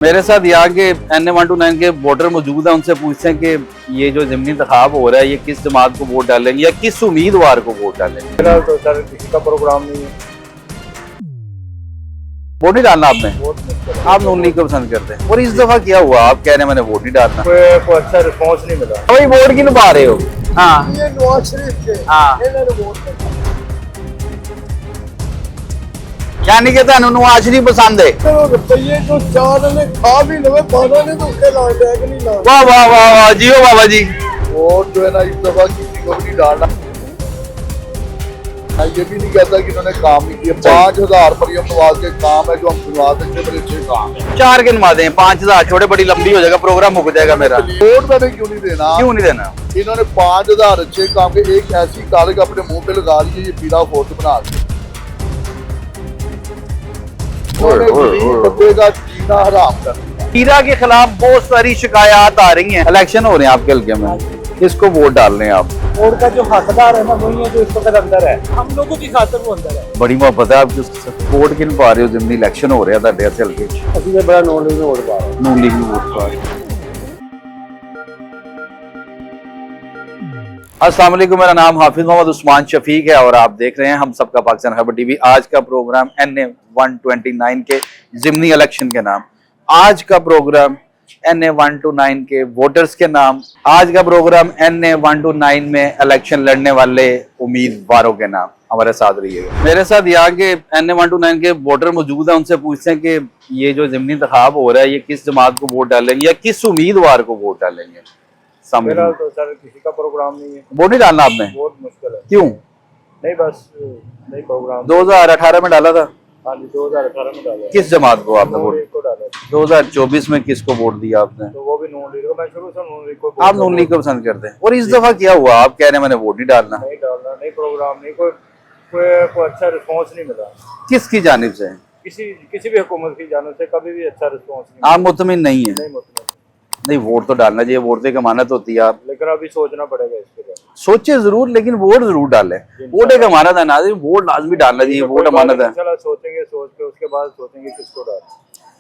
मेरे साथ यहाँ के NA129 के वोटर मौजूद हैं, उनसे पूछते हैं कि ये जो ज़िमनी इंतखाब हो रहा है ये किस जमात को वोट डालेंगे या किस उम्मीदवार को वोट डालेंगे। मेरा तो सर किसी का प्रोग्राम नहीं है। वोट नहीं डालना आपने? बहुत मुश्किल है। आप नून लीग को पसंद करते हैं और इस दफा क्या हुआ, आप कह रहे हैं मैंने वोट नहीं डालना। कोई अच्छा रिस्पॉन्स नहीं मिला। वही वोट क्यों पा रहे हो? हाँ ये नवाज शरीफ के हाँ, इन्होंने वोट किया। यानी कि तुहानू नवाज शरीफ पसंद है। चलो रुपये जो चार ने खा भी लवे 12 ने तो उसके ला टैग नहीं ला। वाह वाह वाह वाह, जियो बाबा जी। वोट जो है ना इस दफा किसी को भी नहीं डालना। मैं ये भी नहीं कहता कि इन्होंने काम नहीं किया। 5000 पर ये नवाज के काम है जो हम सुनवा सकते, बड़े अच्छे काम है। 4 गिनवा दें, 5000 छोटे बड़ी लंबी हो जाएगा, प्रोग्राम मुक जाएगा मेरा। वोट मैंने क्यों नहीं देना? क्यों नहीं देना? इन्होंने 5000 अच्छे काम के एक ऐसी कागज अपने मुंह पे लगा ली, ये पीला फोर्ट बना दिया। बंदे का जीना हराम कर दिया। हीरा के खिलाफ बहुत सारी शिकायत आ रही हैं। इलेक्शन हो रहे हैं आपके हल्के में, किसको वोट डाल रहे हैं आप? वोट का जो हकदार है ना वही है जो इस वक्त अंदर है। हम लोगों की खातिर वो अंदर है। बड़ी मोहब्बत है आपकी उसके साथ। वोट किन पा रहे हो? जिमनी इलेक्शन हो रहे हैं ਤੁਹਾਡੇ ਹਲਕੇ ਹਲਕੇ ਚ। ਅਸੀਂ ਤੇ ਬੜਾ ਨੌਨ ਲੀਗ ਨੂੰ ਵੋਟ ਪਾ ਰਹੇ ਹਾਂ। नून लीग में वोट पा रहे हैं। अस्सलाम वालेकुम, मेरा नाम हाफिज मोहम्मद उस्मान शफीक है और आप देख रहे हैं हम सबका पाकिस्तान खबर टीवी। आज का प्रोग्राम NA129 के जिमनी इलेक्शन के नाम, आज का प्रोग्राम NA129 के वोटर्स के नाम, आज का प्रोग्राम NA129 में इलेक्शन लड़ने वाले उम्मीदवारों के नाम। हमारे साथ रहिएगा। मेरे साथ यहाँ के NA129 के वोटर मौजूद हैं, उनसे पूछते हैं कि ये जो जिमनी इंतखाब हो रहा है ये किस जमात को वोट डालेंगे या किस उम्मीदवार को वोट डालेंगे। मेरा तो सर किसी का प्रोग्राम नहीं है। वोट नहीं डालना आपने? बहुत मुश्किल है। क्यों? नहीं बस नहीं प्रोग्राम। 2018 में डाला था। हाँ जी 2018 में डाला। किस जमात को आपने नून वोट? लीग को डाला। 2024 में किसको वोट दिया आपने? तो वो भी नून लीग को। मैं शुरू से नून लीग को। आप नून लीग को पसंद करते हैं और इस दफा क्या हुआ, आप कह रहे हैं मैंने वोट नहीं डालना। नहीं डालना, नहीं प्रोग्राम नहीं, कोई अच्छा रिस्पॉन्स नहीं मिला किसकी जानिब से? किसी भी हुकूमत की जानिब से कभी भी अच्छा रिस्पॉन्स नहीं आप मुतमिन नहीं है? नहीं मुतमिन। नहीं, वोट तो डालना चाहिए, वोट से अमानत होती है। आप लेकिन अभी सोचना पड़ेगा इसके लिए। सोचे जरूर, लेकिन वोट जरूर डाले। वोट एक अमानत है ना, वोट लाजमी डालना चाहिए, वोट अमानत है। इंशाल्लाह सोचेंगे, सोच के उसके बाद सोचेंगे किसको डालें।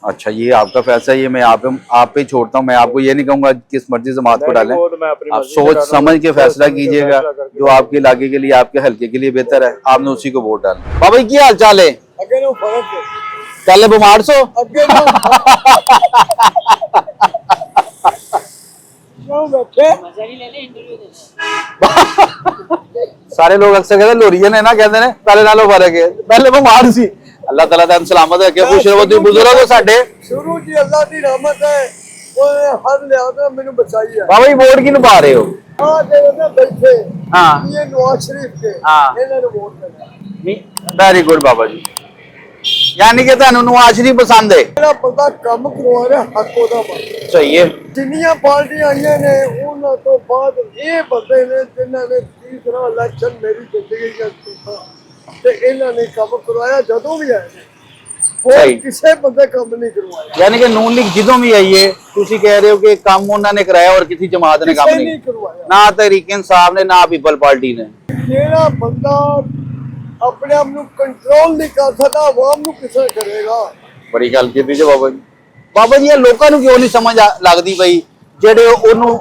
अच्छा, ये आपका फैसला, ये मैं आप पे ही छोड़ता हूँ। मैं आपको ये नहीं कहूँगा किस मर्जी जमात को डालें। आप सोच समझ के फैसला कीजिएगा जो आपके इलाके के लिए, आपके हल्के के लिए बेहतर है, आपने उसी को वोट डालना। बाबा जी क्या हाल चाल है? पहले बीमार सो सारे लोग अक्सर कहते लोरियन है ना, कहते हैं पहले नालों फर्क है, पहले बीमार सी। अल्लाह ताला तैਨੂੰ सलामत रखे, खुश रहो। तुम बुजुर्ग हो साडे। शुरू की अल्लाह की रहमत है, ओए हर लिहाजा मैंने बचाई है। बाबा जी वोट किन पा रहे हो? हां देखो ना बैठे। हां, ये नवाज शरीफ के इन्होंने वोट करना। वेरी गुड बाबा जी, यानी कि ਤੁਹਾਨੂੰ नवाज शरीफ पसंद है। मेरा बंदा काम करवा रहा हक ओदा बन। सही है। जिन्नियां पार्टियां आईयां ने उन्हां तो बाद ये बंदे ने जिन्हां ने तीसरा इलेक्शन मेरी जिंदगी च ਕੀਤਾ ਤੇ ਇਹਨਾਂ ਨੇ ਕੰਮ ਕਰਵਾਇਆ ਜਦੋਂ ਵੀ ਆਏ ਨੇ। ਸਹੀ। ਕਿਸੇ ਬੰਦੇ ਕੰਮ ਨਹੀਂ ਕਰਵਾਇਆ। यानी कि नून लीग ਜਦੋਂ ਵੀ ਆਈ ਹੈ ਤੁਸੀਂ ਕਹਿ ਰਹੇ ਹੋ ਕਿ ਕੰਮ ਉਹਨਾਂ ਨੇ ਕਰਾਇਆ और किसी जमात ने काम नहीं ਕਰਵਾਇਆ। ना तहरीक इंसाफ ने, ना पीपल पार्टी ने। ਜਿਹੜਾ ਬੰਦਾ ਆਪਣੇ ਆਪ ਨੂੰ ਕੰਟਰੋਲ ਨਹੀਂ ਕਰ ਸਕਦਾ ਆਵਾਮ ਨੂੰ ਕਿਸੇ ਕਰੇਗਾ। ਬੜੀ ਗੱਲ ਕੀਤੀ ਜੀ ਬਾਬਾ ਜੀ। ਬਾਬਾ ਜੀ ਇਹ ਲੋਕਾਂ ਨੂੰ ਕਿਉਂ ਨਹੀਂ ਸਮਝ ਲੱਗਦੀ ਪਈ, ਜਿਹੜੇ ਉਹਨੂੰ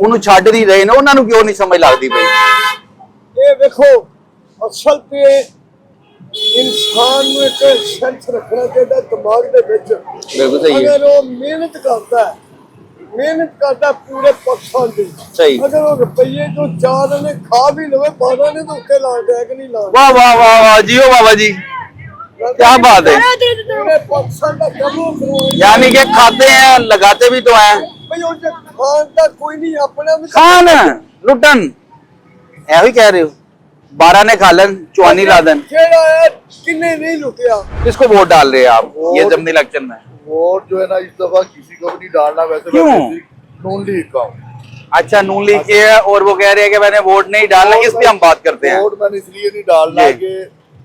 ਉਹਨੂੰ ਛੱਡ ਨਹੀਂ ਰਹੇ ਨੇ, ਉਹਨਾਂ ਨੂੰ ਕਿਉਂ ਨਹੀਂ ਸਮਝ ਲੱਗਦੀ ਪਈ? ਇਹ ਵੇਖੋ ਅਸਲ ਤੇ ਇਨਸਾਨ ਨੂੰ ਇੱਕ ਸੈਂਸ ਰੱਖਣਾ ਚਾਹੀਦਾ ਦਿਮਾਗ ਦੇ ਵਿੱਚ। ਬਿਲਕੁਲ ਸਹੀ ਹੈ। ਅਗਰ ਉਹ ਮਿਹਨਤ ਕਰਦਾ ਪੂਰੇ ਪੱਖਾਂ ਦੀ। ਸਹੀ। ਅਗਰ ਉਹ ਰੁਪये ਜੋ ਚਾਰ ਨੇ ਖਾ ਵੀ ਲਵੇ 12 ਨੇ ਤਾਂ ਉੱਤੇ ਲਾ ਟੈਗ ਨਹੀਂ ਲਾ। वाह वाह वाह वाह, जियो बाबा जी, क्या बात है। ਪੂਰੇ ਪੱਖਾਂ ਦਾ ਕੰਮ ਕਰਵਾਉਣਾ। यानी कि खाते हैं, लगाते भी तो हैं। ਭਈ ਉਹ ਜੇ ਖਾਨ ਦਾ ਕੋਈ ਨਹੀਂ ਆਪਣਾ ਵੀ खान लुटन ऐ ही कह रहे हो, 12 ने खा लन, 54 ला देन। ਜਿਹੜਾ ਹੈ ਕਿੰਨੇ नहीं लुटिया। किसको वोट डाल रहे हैं आप ये जमनी इलेक्शन में? वोट जो है ना इस दफा किसी को भी नहीं डालना। वैसे क्यों? नून लीग का। अच्छा, नून लीग के है और वो कह रहे हैं कि मैंने वोट नहीं डालना। इस पे हम बात करते हैं। वोट मैंने इसलिए नहीं डालना कि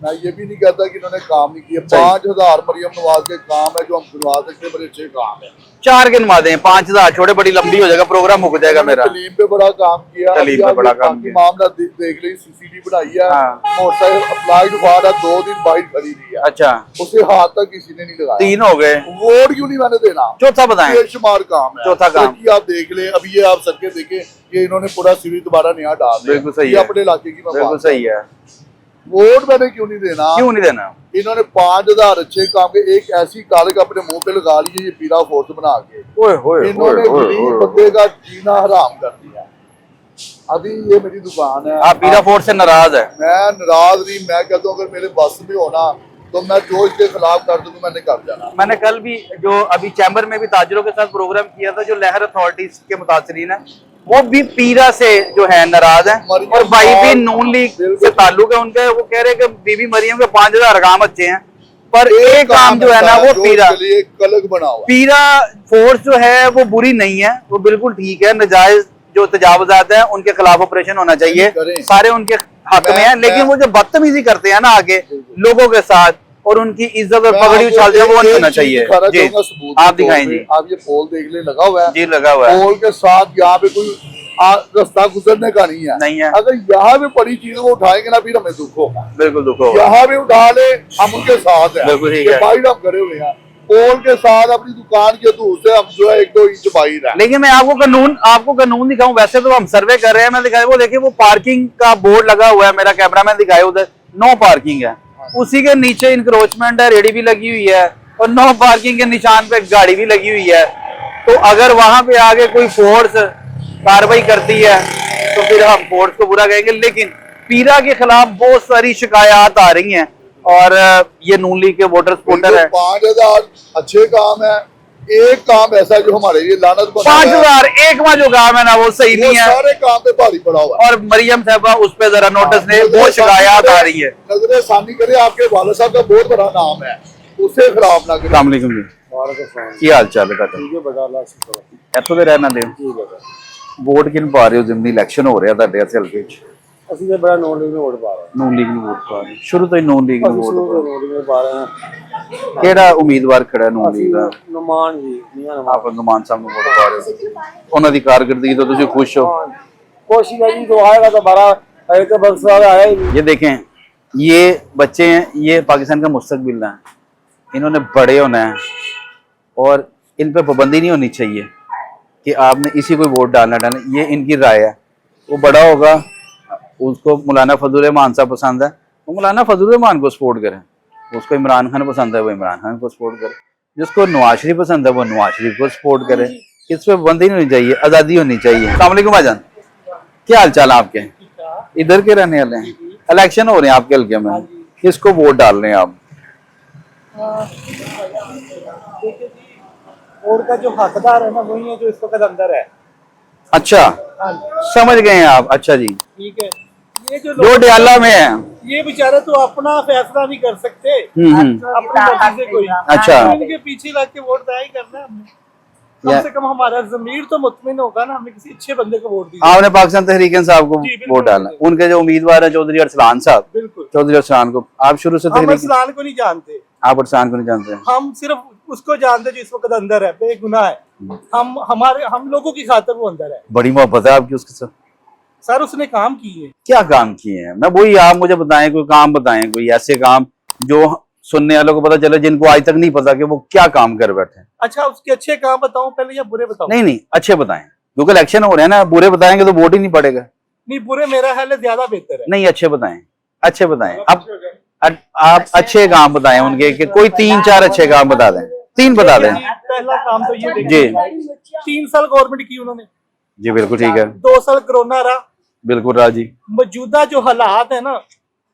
मैं ये भी नहीं कहता कि इन्होंने काम नहीं किया। सही। 5000 मरियम नवाज के काम है जो हम करवा सकते हैं, बड़े अच्छे काम है। 4 गिनवा दें, 5000 छोटे, बड़ी लंबी हो जाएगा, प्रोग्राम मुक जाएगा मेरा। तलीम पे बड़ा काम किया, तलीम पे बड़ा काम किया। मामला देख ली, सीसीटीवी बनाई है, हाँ। मोटरसाइकिल अप्लाइड हुआ, 2 दिन बाइक खड़ी रही है, अच्छा, उसे हाथ तक किसी ने नहीं लगाया। 3 हो गए, वोट क्यों नहीं मैंने देना? चौथा बताएं। बेशुमार काम है। चौथा काम। सड़की आप देख ले, अभी ये आप सड़कें देखें, ये इन्होंने पूरा सीढ़ी दोबारा नया डाल दिया। बिल्कुल सही ये है। अपने इलाके की मैं बिल्कुल बात सही है। वोट मैंने क्यों नहीं देना? क्यों नहीं देना? इन्होंने 5000 अच्छे काम के एक ऐसी कागज अपने मुंह पे लगा लिए, ये पीरा फोर्स बना के ओए होए इन्होंने गरीब बंदे का जीना हराम कर दिया। अभी ये मेरी दुकान है, आप पीरा फोर्स से नाराज है? मैं नाराज नहीं, मैं कहता हूँ अगर मेरे बस में होना तो मैं जो इसके खिलाफ कर दूं मैंने कर जाना। मैंने कल भी जो अभी चैम्बर में भी ताजरों के साथ प्रोग्राम किया था, जो लहर अथॉरिटीज के मुतासरीन है, वो भी पीरा से जो है नाराज है, और भाई भी नून लीग से ताल्लुक है उनके। वो कह रहे हैं कि बीबी मरियम के 5000 काम अच्छे हैं, पर एक काम जो है ना वो पीरा कलग बना हुआ। पीरा फोर्स जो है वो बुरी नहीं है, वो बिल्कुल ठीक है। नाजायज जो तजावजात है उनके खिलाफ ऑपरेशन होना चाहिए, सारे उनके हक में है। लेकिन वो जो बदतमीजी करते हैं ना आगे लोगों के साथ, और उनकी इज्जत और पगड़ी उछालते हैं, वो नहीं होना चाहिए जी। आप दिखाएं जी। आप ये पोल देख ले, लगा हुआ है जी, लगा हुआ है। पोल के साथ यहाँ पे कोई रास्ता गुजरने का नहीं है। अगर यहाँ पे बड़ी चीजों को उठाएंगे ना फिर हमें दुख होगा। बिल्कुल दुख होगा। यहाँ पे उठा ले, हम उनके साथ हैं, बिल्कुल ठीक है। बाहर हम करे हुए हैं पोल के साथ, अपनी दुकान के दूर से हम जो है 1-2 इंच बाहर है। लेकिन मैं आपको कानून दिखाऊं, वैसे तो हम सर्वे कर रहे हैं, मैं दिखाया वो देखिए, वो पार्किंग का बोर्ड लगा हुआ है, मेरा कैमरामैन दिखाया उधर नो पार्किंग है, उसी के नीचे इंक्रोचमेंट है, रेडी भी लगी हुई है, और नो पार्किंग के निशान पे गाड़ी भी लगी हुई है। तो अगर वहां पे आगे कोई फोर्स कार्रवाई करती है तो फिर हम फोर्स को बुरा कहेंगे। लेकिन पीरा के खिलाफ बहुत सारी शिकायत आ रही हैं, और ये नून लीग के वोटर सपोर्टर है। 5000 अच्छे काम है, एक काम ऐसा जो हमारे ये लानत बना 5000 एक में जो काम है ना वो सही नहीं है, सारे काम पे भारी पड़ा हुआ है। और मरियम साहबा उस पे जरा नोटिस ने, बहुत शिकायत आ रही है। नजर सानी करे, आपके वाले साहब का बहुत बड़ा नाम है, उसे खराब ना करे। की हाल चाल है इतों के रहना दे वोट किन पा रहे हो? जिमनी इलेक्शन हो रहा ਤੁਹਾਡੇ ਇੱਥੇ ਹਲਕੇ ਚ? ਅਸੀਂ ਤੇ ਬੜਾ ਨੌਨ ਲੀਗ ਨੂੰ ਵੋਟ ਪਾ ਰਹੇ ਹਾਂ। ਨੂਨ ਲੀਗ ਨੂੰ ਵੋਟ ਪਾ ਰਹੇ, ਸ਼ੁਰੂ ਤੋਂ ਹੀ ਨੂਨ ਲੀਗ ਨੂੰ ਵੋਟ ਪਾ ਨੌਨ ਲੀਗ ਨੂੰ ਪਾ ਰਹੇ ਹਾਂ। ਕਿਹੜਾ ਉਮੀਦਵਾਰ ਖੜਾ ਨੂਨ ਲੀਗ ਦਾ? ਨਮਾਨ ਜੀ, ਮੀਆਂ ਨਮਾਨ। ਆਪ ਨਮਾਨ ਸਾਹਿਬ ਨੂੰ ਵੋਟ ਪਾ ਰਹੇ ਹੋ, ਉਹਨਾਂ ਦੀ ਕਾਰਗਰਦਗੀ ਤੋਂ ਤੁਸੀਂ ਖੁਸ਼ ਹੋ? कोशिश है जी, तो आएगा तो बारह एक बक्स आया ही नहीं। ये देखें, ये बच्चे हैं, ये पाकिस्तान का मुस्तकबिल है, इन्होंने बड़े होना है, और इन पे पाबंदी नहीं होनी चाहिए कि आपने इसी को वोट डालना। ये इनकी राय है। वो बड़ा होगा, उसको मौलाना फजल रहमान साहब पसंद है, वो मौलाना फजल रहमान को सपोर्ट करे। उसको इमरान खान पसंद है, वो इमरान खान को सपोर्ट करे। जिसको नवाज शरीफ पसंद है, वो नवाज शरीफ को सपोर्ट करे। इस पे पाबंदी नहीं होनी चाहिए, आज़ादी होनी चाहिए। अस्सलाम वालेकुम भाईजान, क्या हाल चाल है आपके? इधर के रहने वाले हैं? इलेक्शन हो रहे हैं आपके हल्के में, किसको वोट डाल रहे हैं आप? वोट का जो हकदार है ना वही है जो इस वक्त अंदर है। अच्छा, समझ गए हैं आप। अच्छा जी, ठीक है। ये जो जो डयाला में है, ये बेचारे तो अपना फैसला नहीं कर सकते अपनी मर्जी से कोई। अच्छा। इनके पीछे लग के वोट तय करना है हमने। कम से कम हमारा जमीर तो मुतमिन होगा ना, हमें किसी अच्छे बंदे को वोट दीजिए। आपने पाकिस्तान तहरीक इंसाफ को जी, बिल्कुल, वोट डालना। बिल्कुल। उनके जो उम्मीदवार है चौधरी अरसलान साहब, बिल्कुल। चौधरी अरसलान को आप शुरू से हम तहरीक, अरसलान को नहीं जानते, आप अरसलान को नहीं जानते? हम सिर्फ उसको जानते जो इस वक्त अंदर है, बेगुनाह है। हम लोगों की खातिर वो अंदर है। बड़ी मोहब्बत है आपकी उसके साथ। सर उसने काम किए, क्या काम किए हैं? मैं वही, आप मुझे बताएं, कोई काम बताएं, कोई ऐसे काम जो सुनने वालों को पता चले, जिनको आज तक नहीं पता कि वो क्या काम कर बैठे हैं। अच्छा उसके अच्छे काम बताऊं पहले या बुरे बताऊं? नहीं, अच्छे बताएं, क्योंकि इलेक्शन हो रहे हैं ना। बुरे बताएंगे तो वोट ही नहीं पड़ेगा। नहीं, बुरे मेरा ख्याल है ज्यादा बेहतर है। नहीं, अच्छे बताएं, अच्छे बताएं। अब आप अच्छे काम बताएं उनके, कि कोई 3-4 अच्छे काम बता दें, 3 बता दें। पहला काम तो ये जी। 3 साल गवर्नमेंट की उन्होंने। जी बिल्कुल ठीक है। 2 साल कोरोना रहा। बिल्कुल राजी। मौजूदा जो हालात है ना,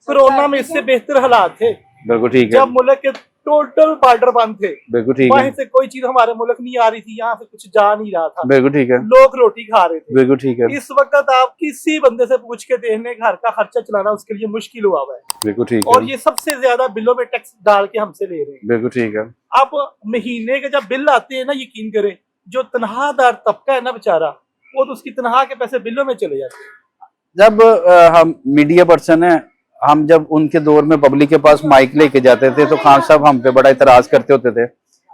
कोरोना में इससे बेहतर हालात थे। बिल्कुल ठीक है। जब मुल्क के टोटल बॉर्डर बंद थे, बिल्कुल ठीक वहीं है। से कोई चीज हमारे मुल्क नहीं आ रही थी, यहाँ से कुछ जा नहीं रहा था, बिल्कुल ठीक है। लोग रोटी खा रहे थे। बिल्कुल ठीक है। इस वक्त आप किसी बंदे से पूछ के देखने, घर का खर्चा चलाना उसके लिए मुश्किल हुआ हुआ है। बिल्कुल ठीक और है। ये सबसे ज्यादा बिलों में टैक्स डाल के हमसे ले रहे हैं। बिल्कुल ठीक है। अब महीने के जब बिल आते हैं ना, यकीन करें, जो तनख्वाहदार तबका है ना बेचारा, वो तो उसकी तनख्वाह के पैसे बिलों में चले जाते हैं। जब हम मीडिया पर्सन है, हम जब उनके दौर में पब्लिक के पास माइक लेके जाते थे तो खान साहब हम पे बड़ा इतराज करते होते थे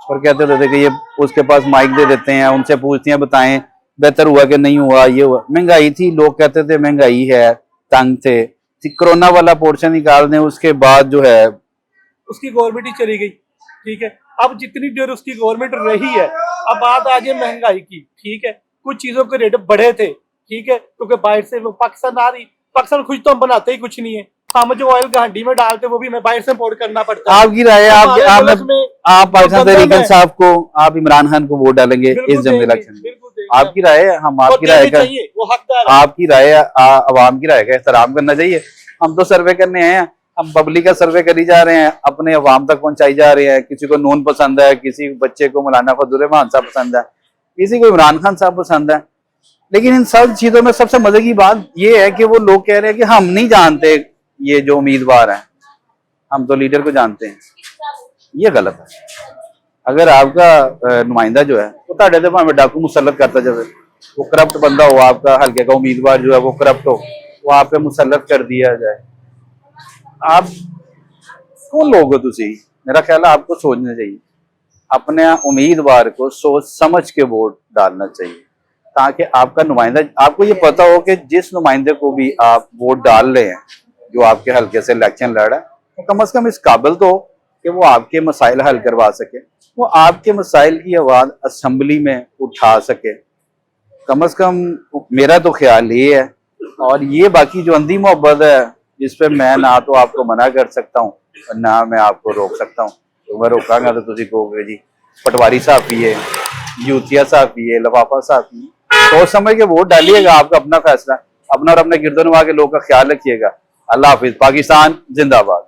और कहते होते थे कि ये उसके पास माइक दे देते हैं, उनसे पूछते हैं बताएं बेहतर हुआ कि नहीं हुआ, ये हुआ। महंगाई थी, लोग कहते थे महंगाई है, तंग थे, कोरोना वाला पोर्शन निकाल दें, उसके बाद जो है उसकी गवर्नमेंट ही चली गई, ठीक है। अब जितनी देर उसकी गवर्नमेंट रही है, अब बात आ जाए महंगाई की, ठीक है। कुछ चीजों के रेट बढ़े थे, ठीक है, क्योंकि बाहर से लोग पाकिस्तान आ रही, पाकिस्तान खुद तो हम बनाते ही कुछ नहीं है, हम जो ऑयल गांडी में डालते वो भी हमें बाहर से इम्पोर्ट करना पड़ता है। आपकी राय है, आप पाकिस्तान तहरीक इंसाफ को, आप इमरान खान को वोट डालेंगे इस जिमनी इलेक्शन में? आपकी राय है, हम आपकी राय का, आपकी राय अवाम की राय का एहतराम करना चाहिए। हम तो सर्वे करने आए हैं, हम पब्लिक का सर्वे करी जा रहे हैं, अपने अवाम तक पहुंचाई जा रहे हैं। किसी को नून पसंद है, किसी बच्चे को मौलाना फजल रहमान साहब पसंद है, किसी को इमरान खान साहब पसंद है। लेकिन इन सब चीजों में सबसे मजे की बात ये है कि वो लोग कह रहे हैं कि हम नहीं जानते ये जो उम्मीदवार हैं, हम तो लीडर को जानते हैं। ये गलत है। अगर आपका नुमाइंदा जो है वो ताड़े दे भावे डाकू मुसल्लत करता जाए, वो करप्ट बंदा हो, आपका हल्के का उम्मीदवार जो है वो करप्ट हो, वो आप पे मुसल्लत कर दिया जाए, आप कौन लोग हो तुसी? मेरा ख्याल है आपको सोचना चाहिए, अपने उम्मीदवार को सोच समझ के वोट डालना चाहिए, ताकि आपका नुमाइंदा, आपको ये पता हो कि जिस नुमाइंदे को भी आप वोट डाल रहे हैं, जो आपके हल्के से इलेक्शन लड़ रहा है, वो कम से कम इस काबिल तो हो कि वो आपके मसाइल हल करवा सके, वो आपके मसाइल की आवाज असेंबली में उठा सके। कम से कम मेरा तो ख्याल ये है। और ये बाकी जो अंधी मोहब्बत है, जिस पे मैं ना तो आपको मना कर सकता हूँ ना मैं आपको रोक सकता हूँ, तो मैं रोकांगा तो तुझे कहोगे जी पटवारी साहब पिए, यूतिया साहब पिए, लफाफा साहब पिए। सोच समझ के वोट डालिएगा, आपका अपना फैसला, अपना और अपने गिरदोनवा के लोग का ख्याल रखिएगा। अल्लाह हाफिज। पाकिस्तान जिंदाबाद।